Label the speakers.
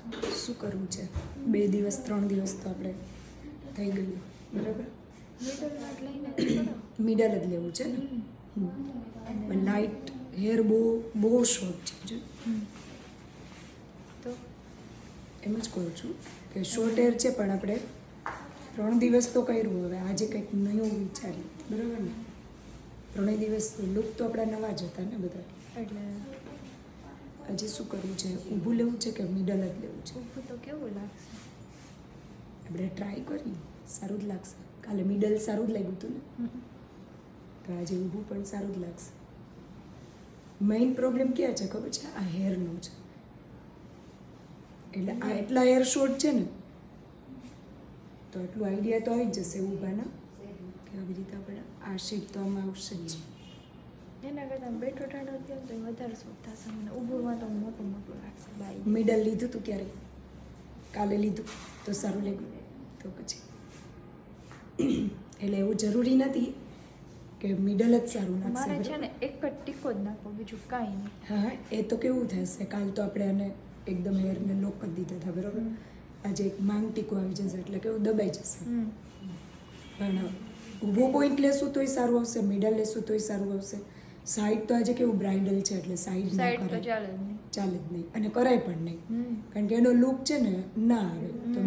Speaker 1: લાગશે.
Speaker 2: શું કરવું છે? 2 દિવસ 3 દિવસ તો આપણે થઈ ગયું, બરાબર?
Speaker 1: મિડલમાં જ લઈને કરો.
Speaker 2: મિડલ જ લેવું છે ને? પણ લાઇટ હેર બહુ શોર્ટ છે જો.
Speaker 1: તો
Speaker 2: એમ જ કહું છું કે શોર્ટ હેર છે, પણ આપણે 3 દિવસ તો કર્યું. હવે આજે કંઈક નવું વિચાર્યું, બરાબર ને? 3 દિવસ લુક તો આપણા નવા જ હતા ને બધા.
Speaker 1: એટલે
Speaker 2: આજે શું કરવું છે? ઊભું લેવું છે કે મિડલ જ લેવું છે?
Speaker 1: ઊભું તો કેવું લાગશે?
Speaker 2: આપણે ટ્રાય કરીએ, સારું જ લાગશે. કાલે મિડલ સારું જ લાગ્યું હતું ને, તો આજે ઊભું પણ સારું જ લાગશે. મેઇન પ્રોબ્લેમ ક્યાં છે ખબર છે? આ હેરનો છે. એટલે આ એટલા હેર શોર્ટ છે ને, તો એટલું આઈડિયા તો આવી જ જશે ઊભાના, કે આવી રીતે આપણે આ શેપ તો આમાં આવશે જ.
Speaker 1: એના કરતાં બેઠો ઠાડો થયો તો વધારે સૂટ થશે મને. ઊભુંમાં તો મોટું મોટું લાગશે બાઈ.
Speaker 2: મિડલ લીધું તું ક્યારે? કાલે લીધું તો સારું લાગ્યું. તો પછી એટલે એવું જરૂરી નથી કે મિડલ જ સારું
Speaker 1: મારે
Speaker 2: લાગશે.
Speaker 1: છે ને એક જ ટીકો જ નાખો, બીજું કાંઈ નહીં.
Speaker 2: હા, એ તો કેવું થશે? કાલ તો આપણે આને એકદમ હેરને લોક કરી દીધા હતા, બરાબર? આજે એક માંગ ટીકો આવી જશે, એટલે કેવું દબાઈ જશે. પણ ઊભો પોઈન્ટ લેશું તોય સારું આવશે, મિડલ લેશું તોય સારું આવશે. સાઈડ તો આજે કેવું બ્રાઇડલ છે, એટલે સાઈડ ના
Speaker 1: સાઈડ તો
Speaker 2: કરાય,
Speaker 1: ચાલે જ નહીં.
Speaker 2: ચાલે જ નહીં, અને કરાય પણ નહીં, કારણ કે એનો લુક છે ને ના આવે. તો